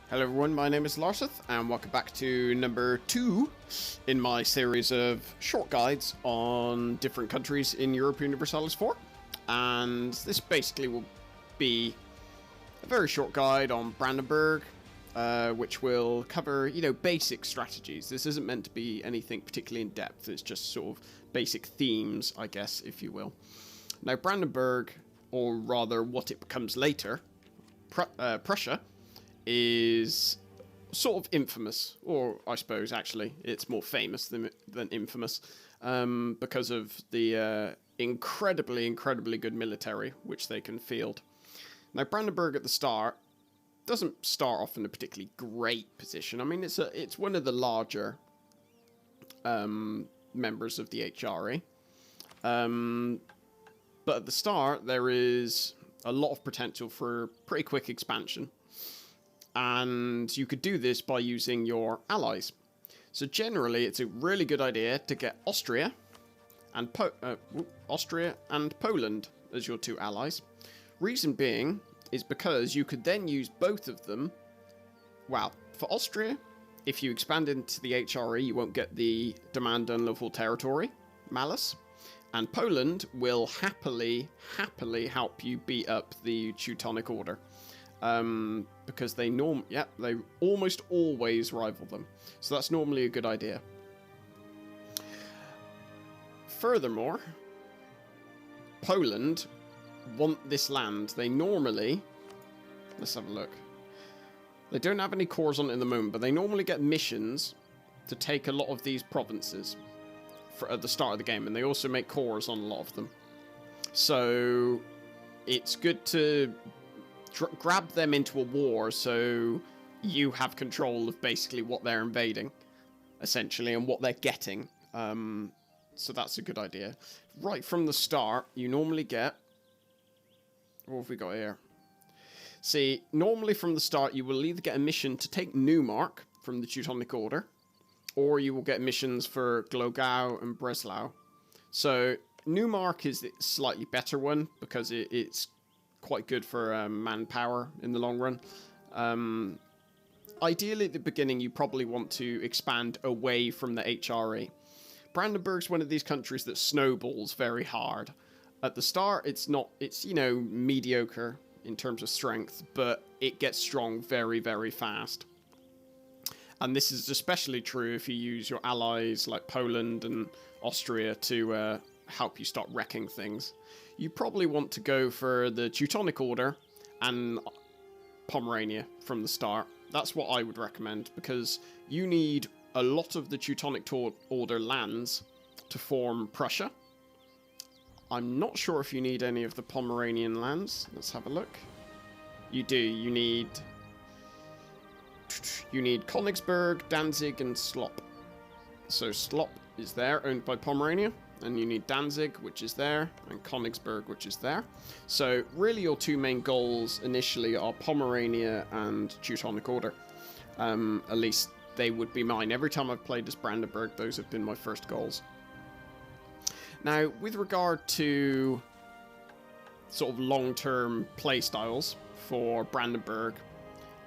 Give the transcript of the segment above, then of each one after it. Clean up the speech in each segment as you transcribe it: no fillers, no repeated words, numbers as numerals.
Hello everyone, my name is Larseth, and welcome back to number 2 in my series of short guides on different countries in Europa Universalis IV. And this basically will be a very short guide on Brandenburg, which will cover, basic strategies. This isn't meant to be anything particularly in depth, it's just sort of basic themes, I guess, if you will. Now, Brandenburg, or rather what it becomes later, Prussia, is sort of infamous, or I suppose actually it's more famous than infamous, because of the incredibly good military which they can field. Now, Brandenburg at the start doesn't start off in a particularly great position. I mean, it's one of the larger members of the HRE, but at the start there is a lot of potential for pretty quick expansion. And you could do this by using your allies. So generally, it's a really good idea to get Austria and Poland as your two allies. Reason being is because you could then use both of them. Well, for Austria, if you expand into the HRE, you won't get the demand unlawful territory malus. And Poland will happily help you beat up the Teutonic Order. Because they almost always rival them. So that's normally a good idea. Furthermore, Poland want this land. They normally... Let's have a look. They don't have any cores on it at the moment, but they normally get missions to take a lot of these provinces at the start of the game. And they also make cores on a lot of them. So it's good to grab them into a war so you have control of basically what they're invading, essentially, and what they're getting. So that's a good idea. Right from the start, you normally get... What have we got here? See, normally from the start, you will either get a mission to take Neumark from the Teutonic Order, or you will get missions for Glogau and Breslau. So Neumark is the slightly better one, because it's quite good for manpower in the long run. Ideally, at the beginning, you probably want to expand away from the HRE. Brandenburg's one of these countries that snowballs very hard. At the start, it's mediocre in terms of strength, but it gets strong very fast. And this is especially true if you use your allies like Poland and Austria to help you start wrecking things. You probably want to go for the Teutonic Order and Pomerania from the start. That's what I would recommend, because you need a lot of the Teutonic Order lands to form Prussia. I'm not sure if you need any of the Pomeranian lands. Let's have a look. You do. You need Königsberg, Danzig, and Slop. So Slop is there, owned by Pomerania. And you need Danzig, which is there, and Königsberg, which is there. So really your two main goals initially are Pomerania and Teutonic Order. At least they would be mine. Every time I've played as Brandenburg, those have been my first goals. Now, with regard to sort of long-term play styles for Brandenburg,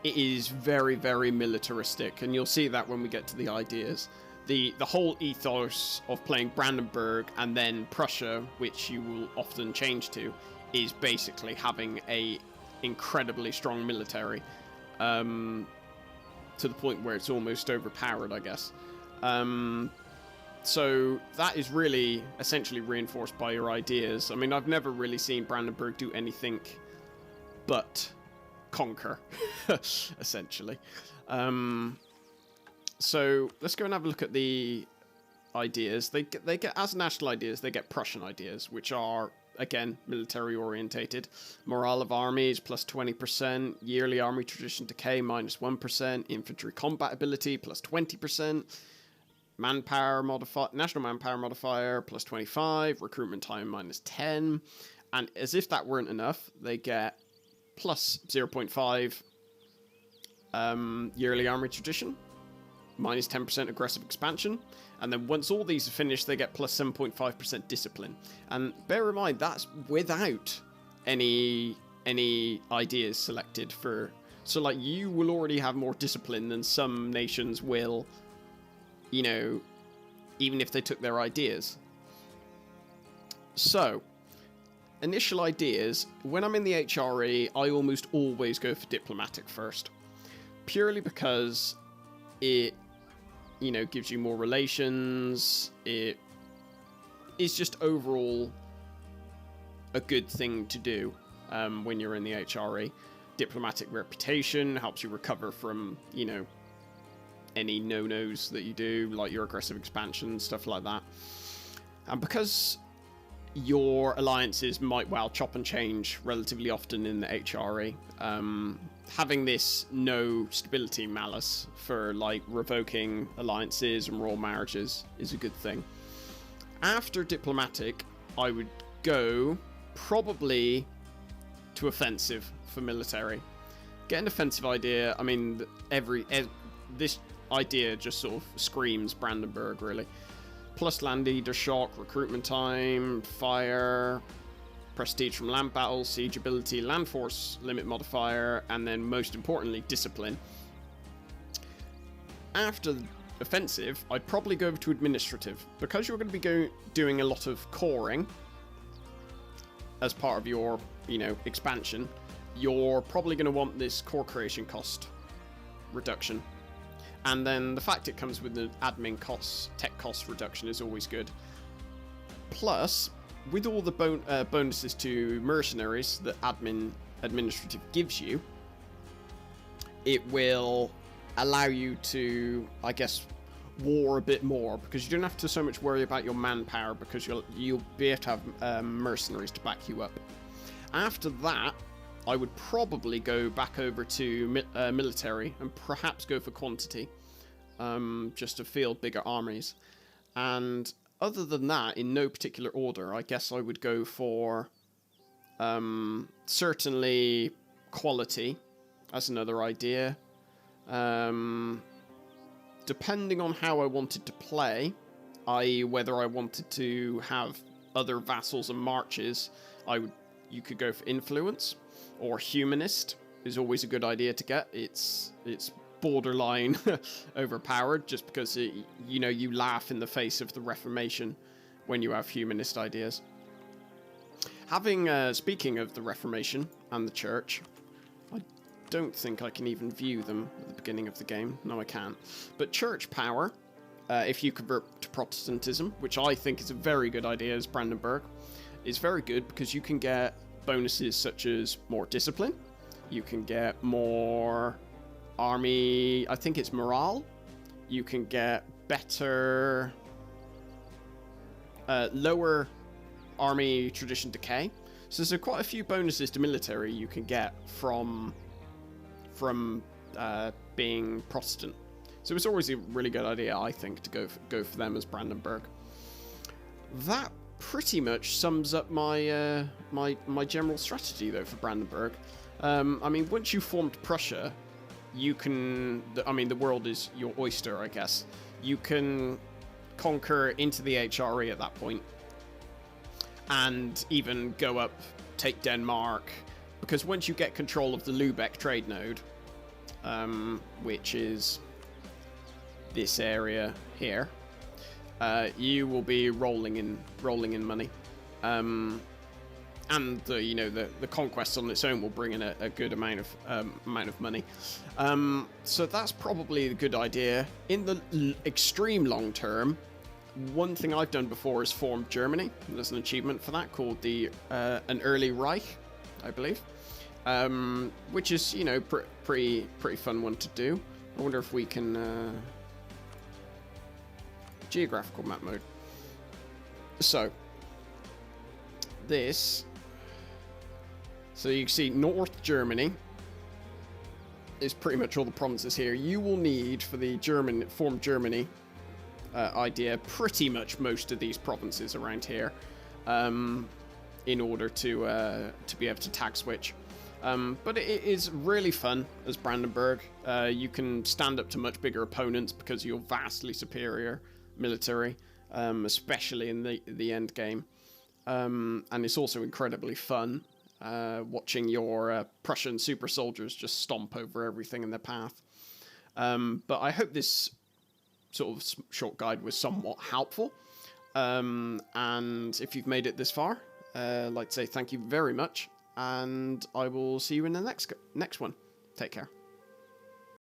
it is very militaristic, and you'll see that when we get to the ideas. The whole ethos of playing Brandenburg and then Prussia, which you will often change to, is basically having a incredibly strong military, to the point where it's almost overpowered, I guess. So that is really essentially reinforced by your ideas. I mean, I've never really seen Brandenburg do anything but conquer, essentially. So let's go and have a look at the ideas. They get as national ideas, they get Prussian ideas, which are, again, military orientated. Morale of armies plus 20%, yearly army tradition decay minus 1%, infantry combat ability plus 20%, manpower modifier, national manpower modifier plus 25, recruitment time minus 10, and as if that weren't enough, they get plus 0.5 yearly army tradition, minus 10% aggressive expansion, and then once all these are finished, they get plus 7.5% discipline. And bear in mind, that's without any ideas selected for So, like, you will already have more discipline than some nations will, you know, even if they took their ideas. So, initial ideas, when I'm in the HRE, I almost always go for diplomatic first. Purely because it, you know, gives you more relations, it is just overall a good thing to do when you're in the HRE. Diplomatic reputation helps you recover from, you know, any no-nos that you do, like your aggressive expansion, stuff like that. And because your alliances might well chop and change relatively often in the HRE, having this no stability malus for, like, revoking alliances and royal marriages is a good thing. After diplomatic, I would go probably to offensive for military. Get an offensive idea. I mean, this idea just sort of screams Brandenburg, really. Plus land leader shock, recruitment time, fire, prestige from land battles, siege ability, land force limit modifier, and then most importantly, discipline. After the offensive, I'd probably go over to administrative. Because you're going to be doing a lot of coring as part of your, you know, expansion, you're probably going to want this core creation cost reduction. And then the fact it comes with the admin costs, tech cost reduction is always good. Plus, with all the bonuses to mercenaries that administrative gives you, it will allow you to, I guess, war a bit more, because you don't have to so much worry about your manpower, because you'll be able to have mercenaries to back you up. After that, I would probably go back over to military and perhaps go for quantity, just to field bigger armies. And other than that, in no particular order, I guess I would go for certainly quality. That's another idea. Depending on how I wanted to play, i.e. whether I wanted to have other vassals and marches, you could go for influence, or humanist is always a good idea to get. It's borderline overpowered, just because you know, you laugh in the face of the Reformation when you have humanist ideas. Having speaking of the Reformation and the Church, I don't think I can even view them at the beginning of the game. No, I can't. But church power, if you convert to Protestantism, which I think is a very good idea as Brandenburg, is very good because you can get bonuses such as more discipline, you can get more army, I think it's morale, you can get better, lower army tradition decay. So there's quite a few bonuses to military you can get from being Protestant. So it's always a really good idea, I think, to go for them as Brandenburg. That pretty much sums up my my general strategy, though, for Brandenburg. I mean, once you formed Prussia, you can... I mean, the world is your oyster, I guess. You can conquer into the HRE at that point, and even go up, take Denmark, because once you get control of the Lübeck trade node, which is this area here, you will be rolling in money, and the conquest on its own will bring in a good amount of money. So that's probably a good idea. In the extreme long term, one thing I've done before is formed Germany. There's an achievement for that called the an early Reich, I believe, which is pretty fun one to do. I wonder if we can geographical map mode. So you can see North Germany is pretty much all the provinces here. You will need, for the form Germany idea, pretty much most of these provinces around here, in order to be able to tag switch. But it is really fun as Brandenburg. You can stand up to much bigger opponents because you're vastly superior military, especially in the end game. And it's also incredibly fun. watching your Prussian super soldiers just stomp over everything in their path. But I hope this sort of short guide was somewhat helpful. And if you've made it this far, I'd like to say thank you very much, and I will see you in the next one. Take care.